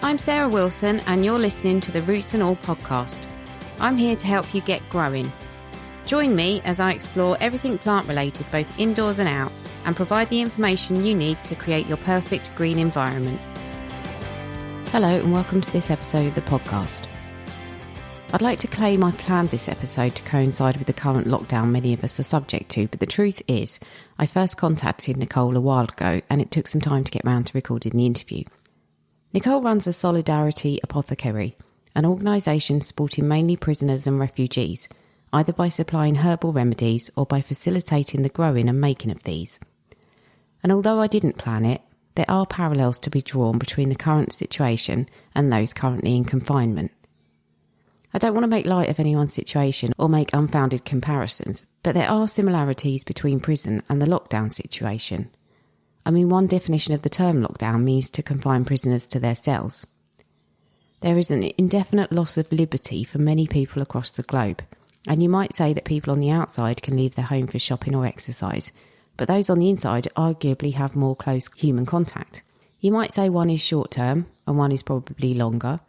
I'm Sarah Wilson and you're listening to the Roots and All podcast. I'm here to help you get growing. Join me as I explore everything plant related both indoors and out and provide the information you need to create your perfect green environment. Hello and welcome to this episode of the podcast. I'd like to claim I planned this episode to coincide with the current lockdown many of us are subject to, but the truth is I first contacted Nicole a while ago and it took some time to get round to recording the interview. Nicole runs a Solidarity Apothecary, an organisation supporting mainly prisoners and refugees, either by supplying herbal remedies or by facilitating the growing and making of these. And although I didn't plan it, there are parallels to be drawn between the current situation and those currently in confinement. I don't want to make light of anyone's situation or make unfounded comparisons, but there are similarities between prison and the lockdown situation. I mean, one definition of the term lockdown means to confine prisoners to their cells. There is an indefinite loss of liberty for many people across the globe, and you might say that people on the outside can leave their home for shopping or exercise, but those on the inside arguably have more close human contact. You might say one is short term and one is probably longer.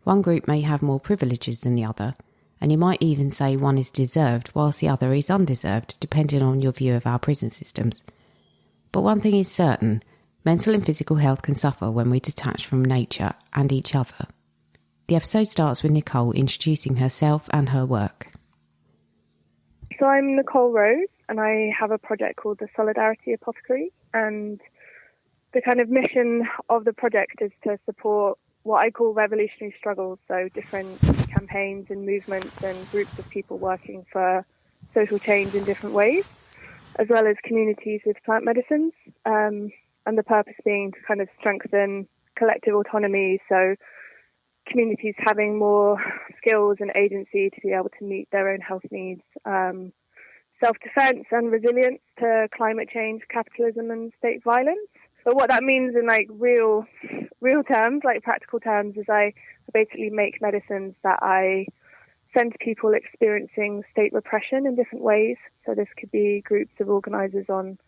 One group may have more privileges than the other, and you might even say one is deserved whilst the other is undeserved, depending on your view of our prison systems. But one thing is certain, mental and physical health can suffer when we detach from nature and each other. The episode starts with Nicole introducing herself and her work. So I'm Nicole Rose, and I have a project called the Solidarity Apothecary, and the kind of mission of the project is to support what I call revolutionary struggles, so different campaigns and movements and groups of people working for social change in different ways, as well as communities with plant medicines, and the purpose being to kind of strengthen collective autonomy, so communities having more skills and agency to be able to meet their own health needs, self-defense and resilience to climate change, capitalism and state violence. But what that means in like real terms, like practical terms, is I basically make medicines that I send to people experiencing state repression in different ways. So this could be groups of organisers on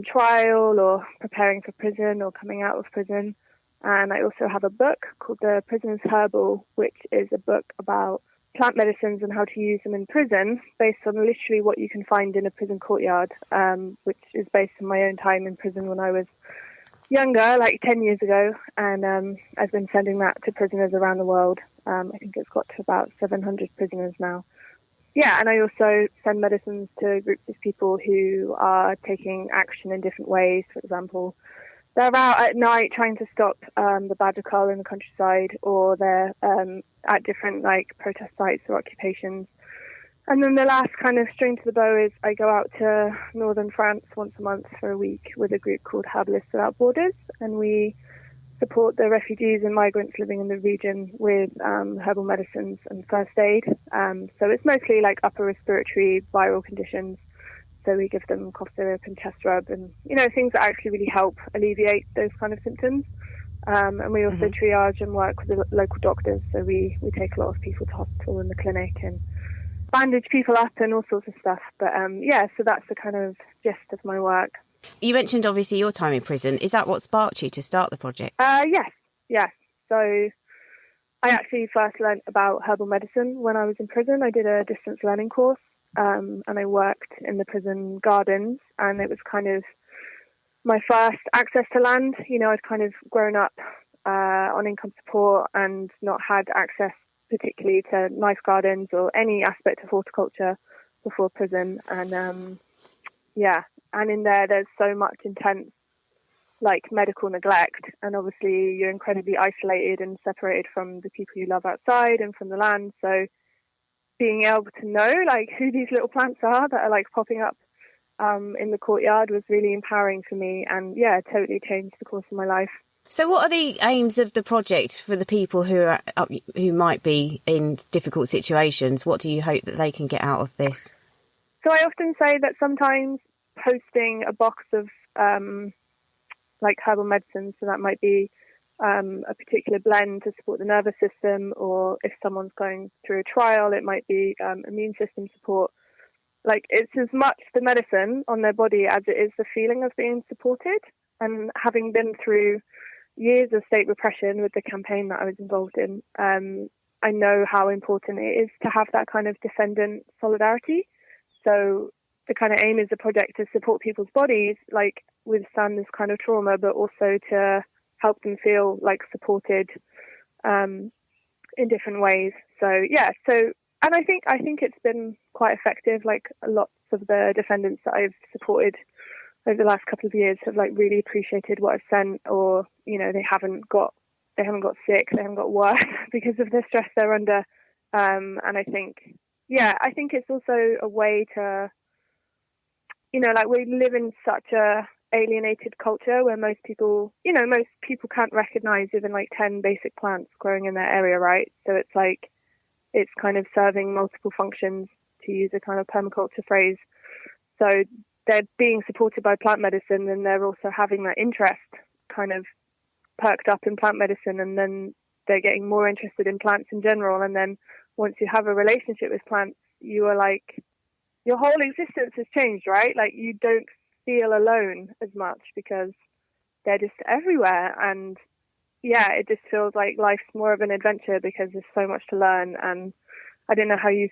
trial or preparing for prison or coming out of prison. And I also have a book called The Prisoner's Herbal, which is a book about plant medicines and how to use them in prison, based on literally what you can find in a prison courtyard, which is based on my own time in prison when I was younger, like 10 years ago, and I've been sending that to prisoners around the world. I think it's got to about 700 prisoners now. Yeah, and I also send medicines to groups of people who are taking action in different ways. For example, they're out at night trying to stop the badger cull in the countryside, or they're at different like protest sites or occupations. And then the last kind of string to the bow is I go out to northern France once a month for a week with a group called Herbalists Without Borders, and we support the refugees and migrants living in the region with herbal medicines and first aid. So it's mostly like upper respiratory viral conditions. So we give them cough syrup and chest rub and, you know, things that actually really help alleviate those kind of symptoms. And we also triage and work with the local doctors. So we take a lot of people to hospital and the clinic and bandage people up and all sorts of stuff. But so that's the kind of gist of my work. You mentioned obviously your time in prison. Is that what sparked you to start the project? Yes. So I actually first learnt about herbal medicine when I was in prison. I did a distance learning course, and I worked in the prison gardens, and it was kind of my first access to land. You know, I'd kind of grown up on income support and not had access particularly to nice gardens or any aspect of horticulture before prison. And and in there's so much intense like medical neglect, and obviously you're incredibly isolated and separated from the people you love outside and from the land. So being able to know like who these little plants are that are like popping up in the courtyard was really empowering for me, and totally changed the course of my life. So what are the aims of the project for the people who might be in difficult situations? What do you hope that they can get out of this? So I often say that sometimes posting a box of like herbal medicines, so that might be a particular blend to support the nervous system, or if someone's going through a trial, it might be immune system support. Like, it's as much the medicine on their body as it is the feeling of being supported. And having been through years of state repression with the campaign that I was involved in, I know how important it is to have that kind of defendant solidarity. So the kind of aim is the project to support people's bodies, like withstand this kind of trauma, but also to help them feel like supported in different ways. So yeah, and I think it's been quite effective. Like lots of the defendants that I've supported over the last couple of years have like really appreciated what I've sent, or they haven't got sick, they haven't got worse because of the stress they're under. And I think it's also a way to, like we live in such a alienated culture where most people can't recognize even like 10 basic plants growing in their area, right? So it's like it's kind of serving multiple functions, to use a kind of permaculture phrase. So they're being supported by plant medicine, and they're also having that interest kind of perked up in plant medicine, and then they're getting more interested in plants in general. And then once you have a relationship with plants, you are like, your whole existence has changed, right? Like you don't feel alone as much because they're just everywhere. And yeah, it just feels like life's more of an adventure because there's so much to learn. And I don't know how you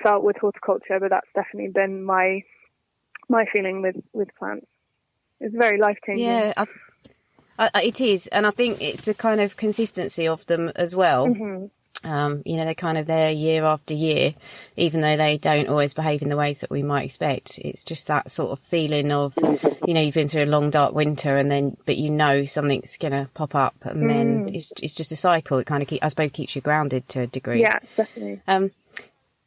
felt with horticulture, but that's definitely been my feeling with plants. It's very life-changing. Yeah, it is. And I think it's the kind of consistency of them as well. Mm-hmm. They're kind of there year after year, even though they don't always behave in the ways that we might expect. It's just that sort of feeling of, you've been through a long dark winter, and then, but something's going to pop up, and then it's just a cycle. It kind of keeps you grounded to a degree. Yeah, definitely.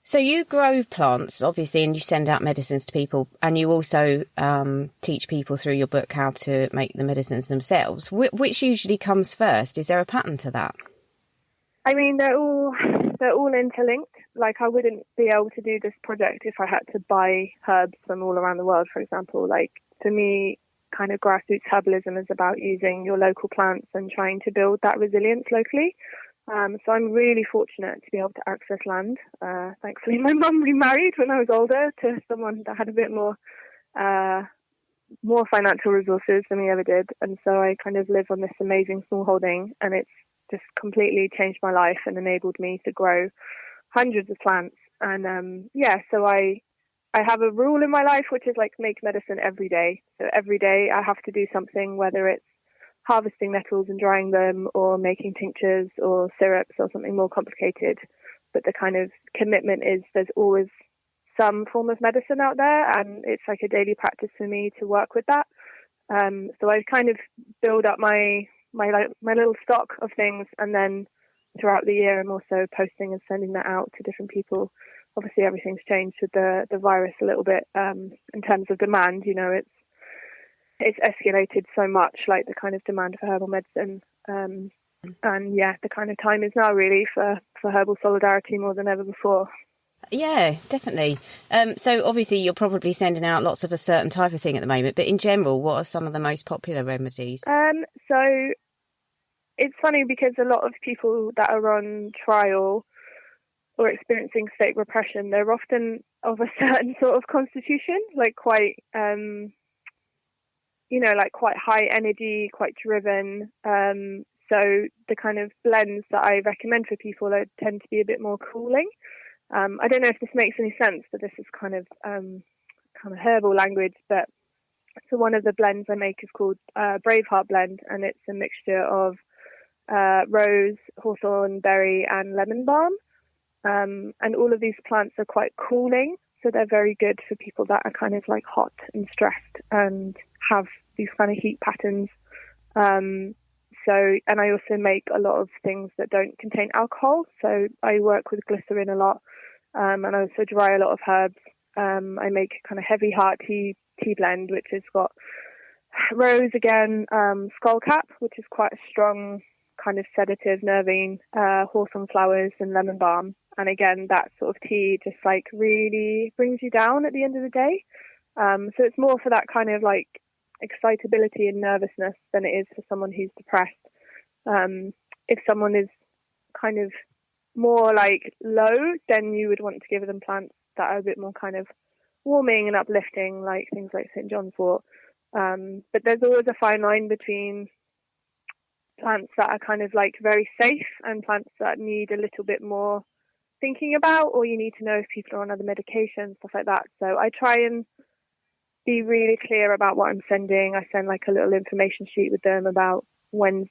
So you grow plants, obviously, and you send out medicines to people, and you also teach people through your book how to make the medicines themselves. Which usually comes first? Is there a pattern to that? I mean, they're all interlinked. Like, I wouldn't be able to do this project if I had to buy herbs from all around the world, for example. Like, for me, kind of grassroots herbalism is about using your local plants and trying to build that resilience locally. So I'm really fortunate to be able to access land. Thankfully, my mum remarried when I was older to someone that had a bit more financial resources than we ever did. And so I kind of live on this amazing smallholding, and it's just completely changed my life and enabled me to grow hundreds of plants. And so I have a rule in my life, which is like make medicine every day. So every day I have to do something, whether it's harvesting nettles and drying them, or making tinctures or syrups or something more complicated. But the kind of commitment is there's always some form of medicine out there, and it's like a daily practice for me to work with that. So I kind of build up my little stock of things, and then throughout the year I'm also posting and sending that out to different people. Obviously everything's changed with the virus a little bit in terms of demand. It's escalated so much, like the kind of demand for herbal medicine. And yeah, the kind of time is now really for herbal solidarity more than ever before. Yeah, definitely. So obviously you're probably sending out lots of a certain type of thing at the moment, but in general, what are some of the most popular remedies? So it's funny because a lot of people that are on trial or experiencing state repression, they're often of a certain sort of constitution, like quite, like quite high energy, quite driven. So the kind of blends that I recommend for people tend to be a bit more cooling. I don't know if this makes any sense, but this is kind of herbal language. But so one of the blends I make is called Braveheart blend, and it's a mixture of rose, hawthorn, berry, and lemon balm. And all of these plants are quite cooling, so they're very good for people that are kind of like hot and stressed and have these kind of heat patterns. And I also make a lot of things that don't contain alcohol. So I work with glycerin a lot, and I also dry a lot of herbs. I make a kind of heavy heart tea blend, which has got rose again, skullcap, which is quite a strong kind of sedative, nervine, hawthorn flowers, and lemon balm. And again, that sort of tea just like really brings you down at the end of the day. So it's more for that kind of like excitability and nervousness than it is for someone who's depressed. If someone is kind of more like low, then you would want to give them plants that are a bit more kind of warming and uplifting, like things like St. John's wort. But there's always a fine line between plants that are kind of like very safe and plants that need a little bit more thinking about, or you need to know if people are on other medications, stuff like that. So I try and be really clear about what I'm sending. I send like a little information sheet with them about when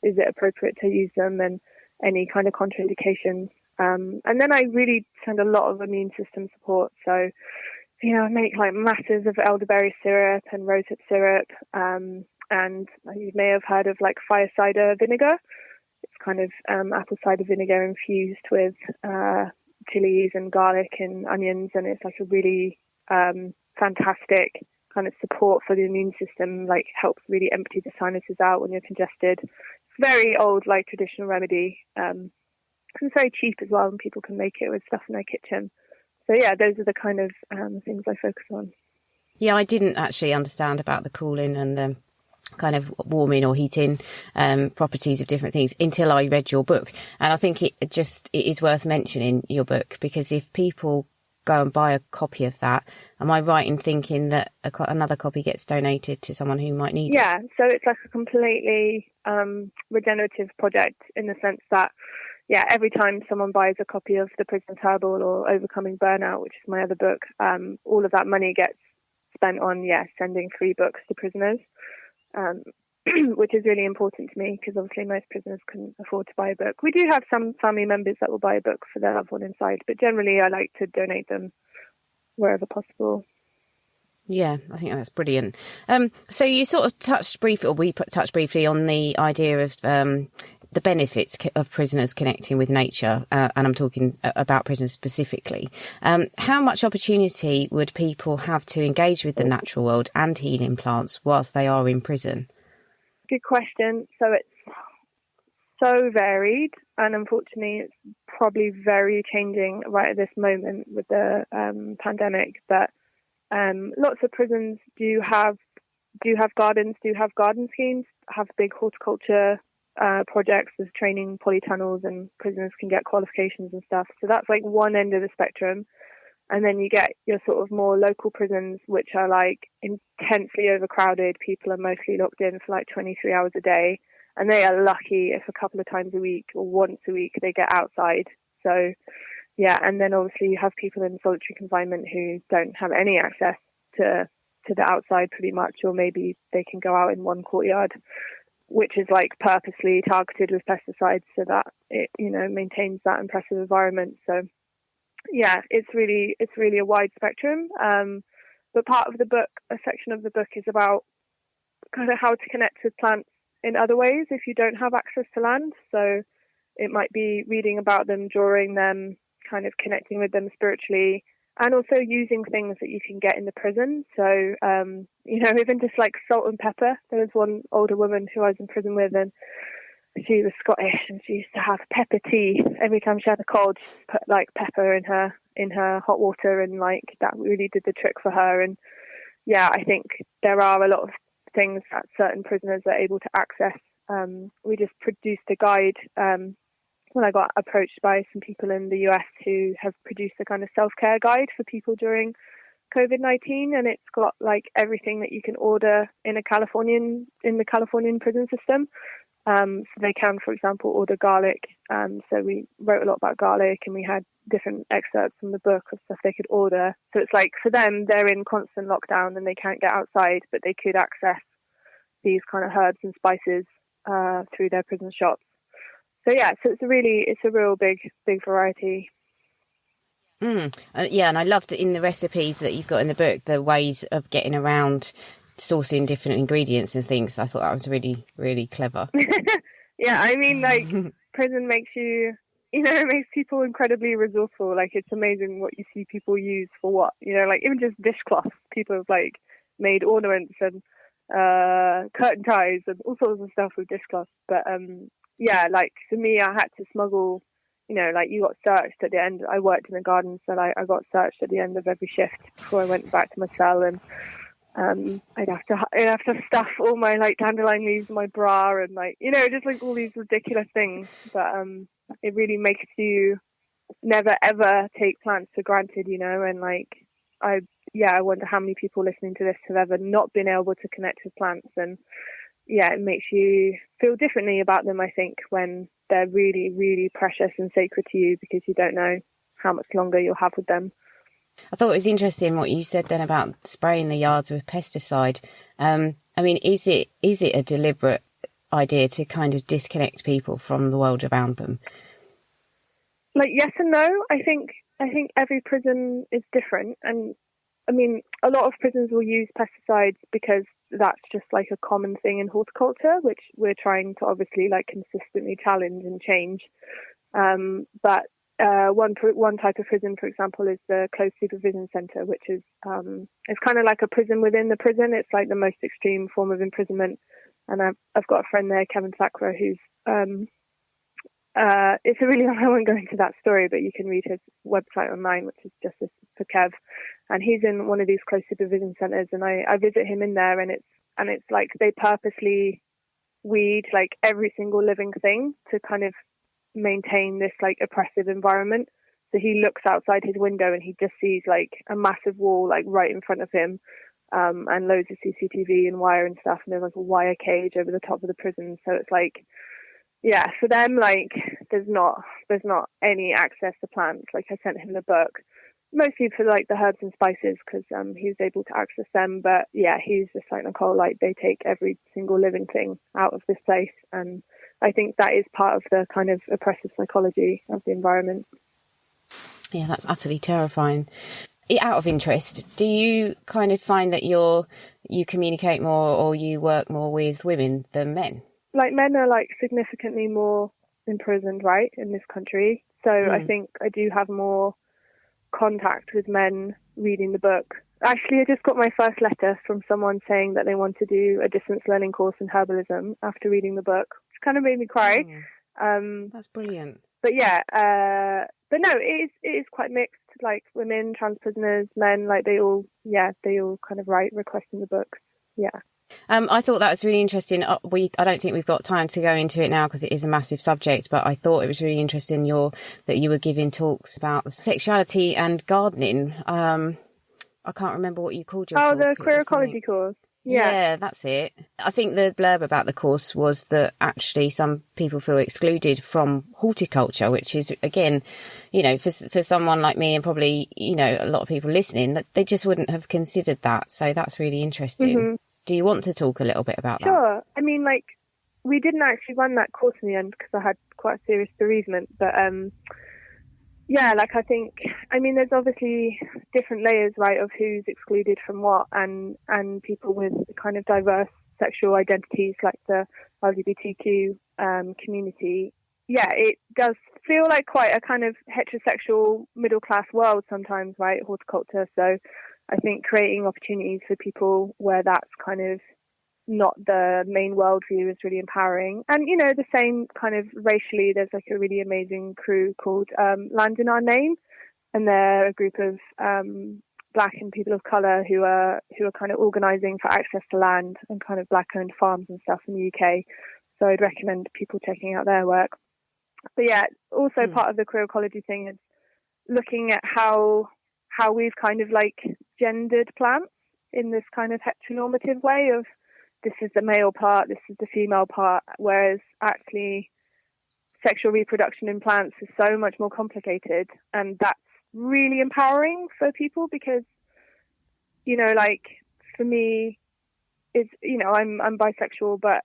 is it appropriate to use them and any kind of contraindications. And then I really send a lot of immune system support. So, I make like masses of elderberry syrup and rosehip syrup. And you may have heard of like fire cider vinegar. It's kind of apple cider vinegar infused with chilies and garlic and onions. And it's like a really fantastic kind of support for the immune system, like helps really empty the sinuses out when you're congested. It's very old, like traditional remedy. It's very cheap as well, and people can make it with stuff in their kitchen. So yeah, those are the kind of things I focus on. Yeah, I didn't actually understand about the cooling and the kind of warming or heating properties of different things until I read your book. And I think it is worth mentioning your book, because if people go and buy a copy of that, am I right in thinking that another copy gets donated to someone who might need it? Yeah, so it's like a completely regenerative project in the sense that, every time someone buys a copy of The Prison's Herbal or Overcoming Burnout, which is my other book, all of that money gets spent on, sending free books to prisoners, which is really important to me because obviously most prisoners couldn't afford to buy a book. We do have some family members that will buy a book for their loved one inside, but generally I like to donate them wherever possible. Yeah, I think that's brilliant. So you sort of touched briefly on the idea of the benefits of prisoners connecting with nature, and I'm talking about prisoners specifically. How much opportunity would people have to engage with the natural world and healing plants whilst they are in prison? Good question. So it's so varied, and unfortunately it's probably very changing right at this moment with the pandemic. But lots of prisons do have gardens, do have garden schemes, have big horticulture projects with training polytunnels, and prisoners can get qualifications and stuff. So that's like one end of the spectrum. And then you get your sort of more local prisons, which are like intensely overcrowded. People are mostly locked in for like 23 hours a day. And they are lucky if a couple of times a week or once a week they get outside. So, and then obviously you have people in solitary confinement who don't have any access to the outside pretty much, or maybe they can go out in one courtyard, which is like purposely targeted with pesticides so that it, maintains that impressive environment. So, it's really a wide spectrum. But part of the book, a section of the book is about kind of how to connect with plants in other ways if you don't have access to land. So it might be reading about them, drawing them, kind of connecting with them spiritually, and also using things that you can get in the prison. So, even just like salt and pepper. There was one older woman who I was in prison with, and she was Scottish, and she used to have pepper tea every time she had a cold. She put like pepper in her hot water, and like that really did the trick for her. And I think there are a lot of things that certain prisoners are able to access. We just produced a guide when I got approached by some people in the US who have produced a kind of self-care guide for people during COVID-19, and it's got like everything that you can order in the Californian prison system. So they can, for example, order garlic. So we wrote a lot about garlic, and we had different excerpts from the book of stuff they could order. So it's like for them, they're in constant lockdown and they can't get outside, but they could access these kind of herbs and spices through their prison shops. So it's a real big variety. And I loved in the recipes that you've got in the book, the ways of getting around sourcing different ingredients and things. I thought that was really, really clever. I mean, like prison makes you, it makes people incredibly resourceful. Like it's amazing what you see people use for what, like even just dishcloths. People have like made ornaments and curtain ties and all sorts of stuff with dishcloths. But like for me, I had to smuggle, like you got searched at the end. I worked in the garden, so like I got searched at the end of every shift before I went back to my cell, and I'd have to stuff all my like dandelion leaves in my bra, and like just like all these ridiculous things. But it really makes you never ever take plants for granted, and like I wonder how many people listening to this have ever not been able to connect with plants. And it makes you feel differently about them, I think, when they're really, really precious and sacred to you because you don't know how much longer you'll have with them. I thought it was interesting what you said then about spraying the yards with pesticide. I mean, is it a deliberate idea to kind of disconnect people from the world around them? Like, yes and no. I think every prison is different, and I mean, a lot of prisons will use pesticides because that's just like a common thing in horticulture, which we're trying to obviously like consistently challenge and change. But one type of prison, for example, is the closed supervision centre, which is it's kind of like a prison within the prison. It's like the most extreme form of imprisonment. And I've got a friend there, Kevin Thackeray, who's it's a really long, I won't go into that story, but you can read his website online, which is Justice for Kev. And he's in one of these close supervision centres, and I visit him in there, and it's like they purposely weed like every single living thing to kind of maintain this like oppressive environment. So he looks outside his window and he just sees like a massive wall like right in front of him, and loads of CCTV and wire and stuff, and there's like a wire cage over the top of the prison. So it's like, yeah, for them, like there's not any access to plants. Like I sent him the book, mostly for like the herbs and spices because he was able to access them. But yeah, he's just like, Nicole, like they take every single living thing out of this place, and I think that is part of the kind of oppressive psychology of the environment. Yeah, that's utterly terrifying. Out of interest, do you kind of find that you communicate more or you work more with women than men? Like men are like significantly more imprisoned, right, in this country. So I think I do have more contact with men reading the book. Actually, I just got my first letter from someone saying that they want to do a distance learning course in herbalism after reading the book, which kind of made me cry. That's brilliant. But yeah, but no, it is quite mixed. Like women, trans prisoners, men, like they all kind of write requesting the books. Yeah. I thought that was really interesting. I don't think we've got time to go into it now because it is a massive subject, but I thought it was really interesting that you were giving talks about sexuality and gardening. I can't remember what you called your talk. The queer ecology course. Yeah, that's it. I think the blurb about the course was that actually some people feel excluded from horticulture, which is, again, you know, for someone like me and probably, you know, a lot of people listening, that they just wouldn't have considered that. So that's really interesting. Mm-hmm. Do you want to talk a little bit about that? Sure. I mean, like, we didn't actually run that course in the end because I had quite a serious bereavement. But, yeah, like, I think, I mean, there's obviously different layers, right, of who's excluded from what, and people with kind of diverse sexual identities like the LGBTQ community. Yeah, it does feel like quite a kind of heterosexual middle-class world sometimes, right, horticulture. So I think creating opportunities for people where that's kind of not the main worldview is really empowering. And, you know, the same kind of racially, there's like a really amazing crew called Land in Our Name, and they're a group of Black and people of colour who are kind of organising for access to land and kind of Black-owned farms and stuff in the UK. So I'd recommend people checking out their work. But yeah, also part of the queer ecology thing is looking at how we've kind of like gendered plants in this kind of heteronormative way of this is the male part, this is the female part, whereas actually sexual reproduction in plants is so much more complicated, and that's really empowering for people because, you know, like for me, it's, you know, I'm bisexual, but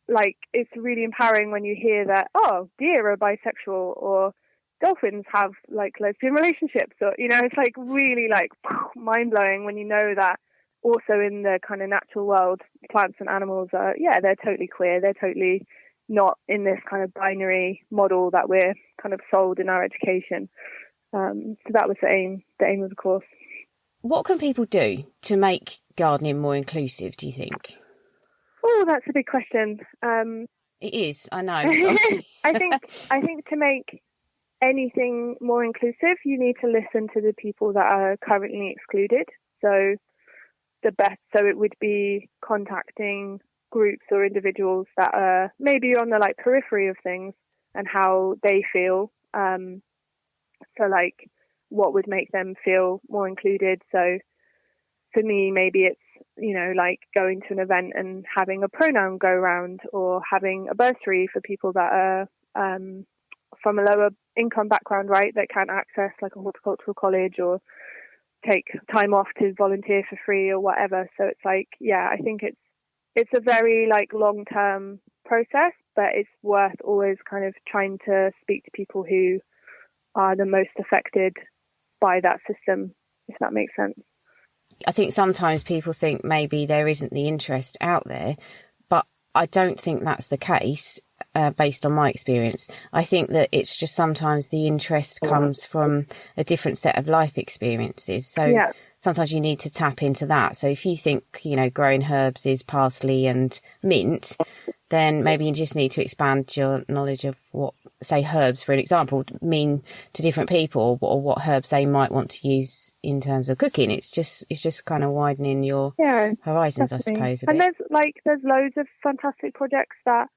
like it's really empowering when you hear that, oh, deer are bisexual, or dolphins have like lesbian relationships, or, you know, it's like really like mind blowing when you know that also in the kind of natural world, plants and animals are, yeah, they're totally queer. They're totally not in this kind of binary model that we're kind of sold in our education. So that was the aim of the course. What can people do to make gardening more inclusive, do you think? Oh, that's a big question. It is, I know. I think to make anything more inclusive, you need to listen to the people that are currently excluded. So it would be contacting groups or individuals that are maybe on the like periphery of things and how they feel. So like what would make them feel more included. So for me, maybe it's like going to an event and having a pronoun go round, or having a bursary for people that are from a lower income background, right, that can't access like a horticultural college or take time off to volunteer for free or whatever. So it's like, yeah, I think it's a very like long-term process, but it's worth always kind of trying to speak to people who are the most affected by that system, if that makes sense. I think sometimes people think maybe there isn't the interest out there, but I don't think that's the case based on my experience. I think that it's just sometimes the interest comes from a different set of life experiences. So yeah. Sometimes you need to tap into that. So if you think, growing herbs is parsley and mint, then maybe you just need to expand your knowledge of what, say, herbs, for an example, mean to different people, or what herbs they might want to use in terms of cooking. It's just kind of widening your horizons, definitely. I suppose. And there's loads of fantastic projects that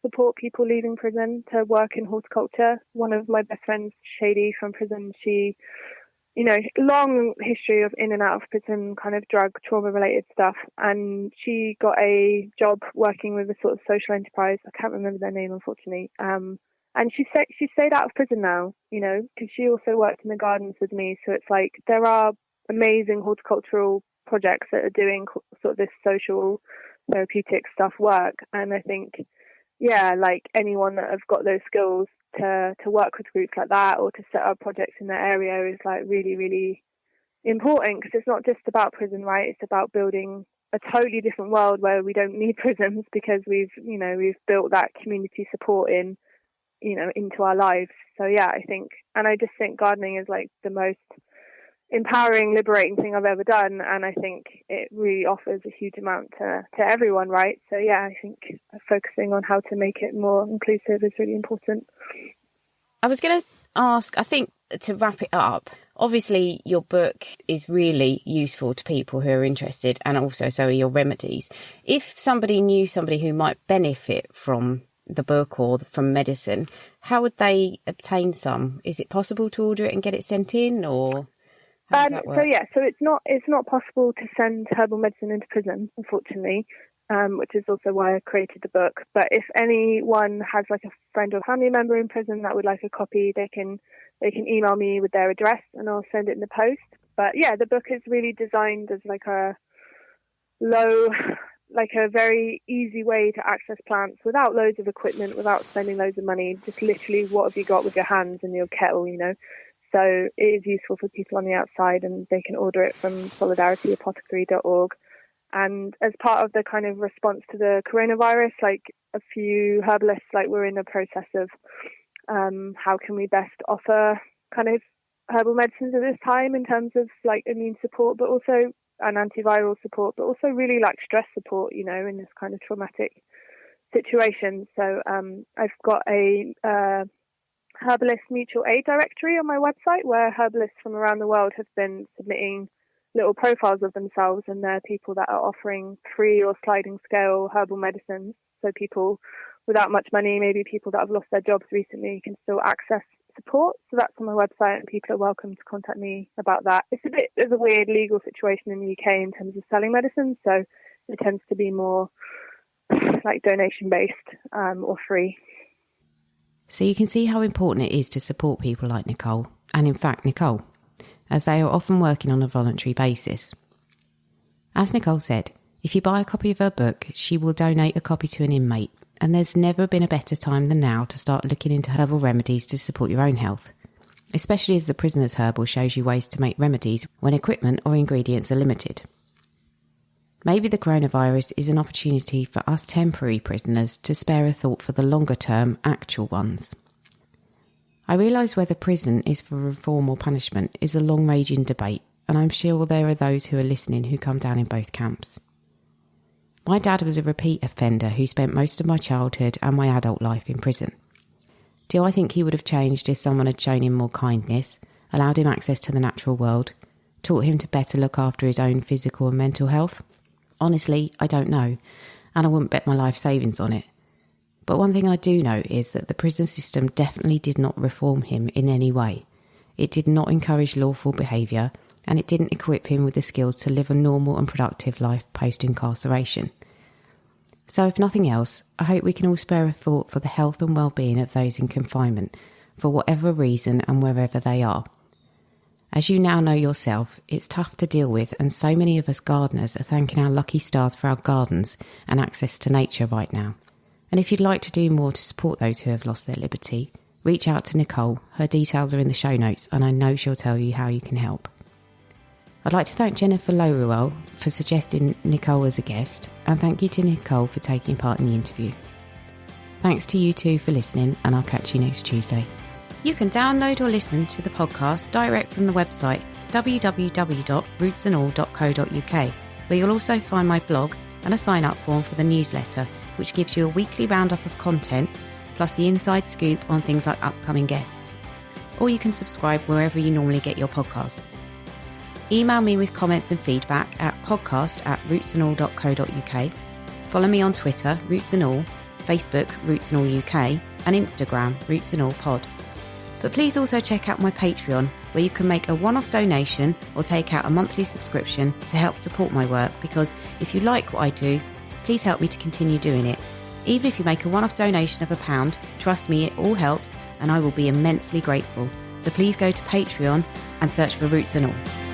support people leaving prison to work in horticulture. One of my best friends, Shady, from prison, she, long history of in and out of prison kind of drug trauma related stuff, and she got a job working with a sort of social enterprise. I can't remember their name, unfortunately. And she stayed out of prison now, because she also worked in the gardens with me. So it's like there are amazing horticultural projects that are doing sort of this social therapeutic stuff work. And I think, like anyone that have got those skills to work with groups like that, or to set up projects in that area, is like really, really important, because it's not just about prison, right? It's about building a totally different world where we don't need prisons, because we've built that community support into our lives. So yeah, I just think gardening is like the most empowering, liberating thing I've ever done, and I think it really offers a huge amount to everyone, right? So yeah, I think focusing on how to make it more inclusive is really important. I was going to ask, I think, to wrap it up, obviously your book is really useful to people who are interested, and also so are your remedies. If somebody knew somebody who might benefit from the book or from medicine, how would they obtain some? Is it possible to order it and get it sent in, or how does that work? So it's not possible to send herbal medicine into prison, unfortunately, which is also why I created the book. But if anyone has like a friend or family member in prison that would like a copy, they can email me with their address and I'll send it in the post. But yeah, the book is really designed as like a very easy way to access plants without loads of equipment, without spending loads of money. Just literally, what have you got with your hands and your kettle, So it is useful for people on the outside, and they can order it from solidarity.apothecary.org. And as part of the kind of response to the coronavirus, like a few herbalists, like we're in the process of how can we best offer kind of herbal medicines at this time, in terms of like immune support, but also and antiviral support, but also really like stress support, in this kind of traumatic situation. So I've got a herbalist mutual aid directory on my website, where herbalists from around the world have been submitting little profiles of themselves, and they're people that are offering free or sliding scale herbal medicines. So people without much money, maybe people that have lost their jobs recently, can still access support. So that's on my website, and people are welcome to contact me about that. There's a weird legal situation in the UK in terms of selling medicine, so it tends to be more like donation based or free. So you can see how important it is to support people like Nicole, and in fact Nicole, as they are often working on a voluntary basis. As Nicole said, if you buy a copy of her book, she will donate a copy to an inmate, and there's never been a better time than now to start looking into herbal remedies to support your own health, especially as the Prisoner's Herbal shows you ways to make remedies when equipment or ingredients are limited. Maybe the coronavirus is an opportunity for us temporary prisoners to spare a thought for the longer-term, actual ones. I realise whether prison is for reform or punishment is a long-raging debate, and I'm sure there are those who are listening who come down in both camps. My dad was a repeat offender who spent most of my childhood and my adult life in prison. Do I think he would have changed if someone had shown him more kindness, allowed him access to the natural world, taught him to better look after his own physical and mental health? Honestly, I don't know, and I wouldn't bet my life savings on it. But one thing I do know is that the prison system definitely did not reform him in any way. It did not encourage lawful behaviour, and it didn't equip him with the skills to live a normal and productive life post-incarceration. So if nothing else, I hope we can all spare a thought for the health and well-being of those in confinement, for whatever reason and wherever they are. As you now know yourself, it's tough to deal with, and so many of us gardeners are thanking our lucky stars for our gardens and access to nature right now. And if you'd like to do more to support those who have lost their liberty, reach out to Nicole. Her details are in the show notes, and I know she'll tell you how you can help. I'd like to thank Jennifer Lowrell for suggesting Nicole as a guest, and thank you to Nicole for taking part in the interview. Thanks to you two for listening, and I'll catch you next Tuesday. You can download or listen to the podcast direct from the website www.rootsandall.co.uk, where you'll also find my blog and a sign-up form for the newsletter, which gives you a weekly roundup of content, plus the inside scoop on things like upcoming guests. Or you can subscribe wherever you normally get your podcasts. Email me with comments and feedback at podcast@rootsandall.co.uk. Follow me on Twitter, Roots and All, Facebook, Roots and All UK, and Instagram, Roots and All Pod. But please also check out my Patreon, where you can make a one-off donation or take out a monthly subscription to help support my work, because if you like what I do, please help me to continue doing it. Even if you make a one-off donation of £1, trust me, it all helps, and I will be immensely grateful. So please go to Patreon and search for Roots and All.